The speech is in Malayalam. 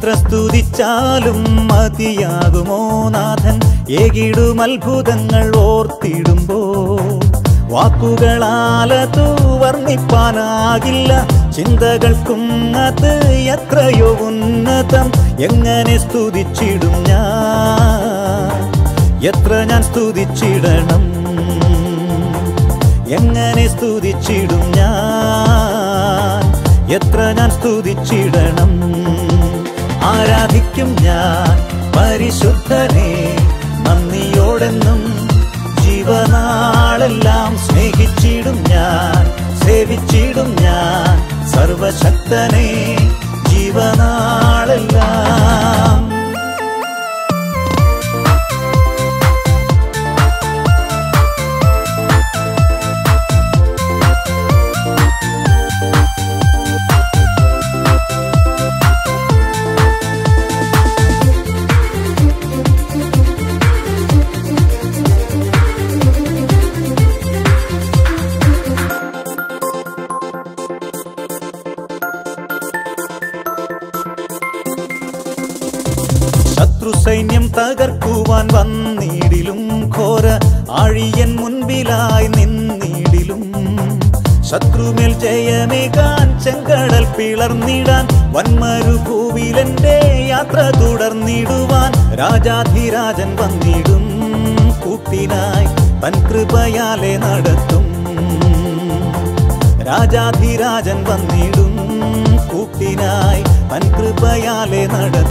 എത്ര സ്തുതിച്ചാലും മതിയാകുമോ നാഥൻ ഏകിടും അത്ഭുതങ്ങൾ ഓർത്തിടുമ്പോൾ വാക്കുകളാലതു വർണ്ണിപ്പാനാകില്ല ചിന്തകൾക്കും അത് എത്രയോ ഉന്നതം എങ്ങനെ സ്തുതിച്ചിടും ഞാൻ എത്ര ഞാൻ സ്തുതിച്ചിടണം എങ്ങനെ സ്തുതിച്ചിടും ഞാൻ എത്ര ഞാൻ സ്തുതിച്ചിടണം ആരാധിക്കും ഞാൻ പരിശുദ്ധനെ നന്ദിയോടെന്നും ജീവനാളെല്ലാം സ്നേഹിച്ചിടും ഞാൻ സേവിച്ചിടും ഞാൻ സർവശക്തനെ ജീവനാളെല്ലാം ശത്രുസൈന്യം തകർക്കുവാൻ വന്നിടിലും ഘോര ആഴിയൻ മുൻപിലായി നിന്നിടിലും ശത്രുമേൽ ജയമേകാൻ ചെങ്കടൽ പിളർന്നിടാൻ വന്മരുഭൂവിലെന്റെ യാത്ര തുടർന്നിടുവാൻ രാജാധിരാജൻ വന്നിടും കൂട്ടിനായി തൻ കൃപയാലെ നടത്തും രാജാധിരാജൻ വന്നിടും കൂട്ടിനായി തൻ കൃപയാലെ നടത്തും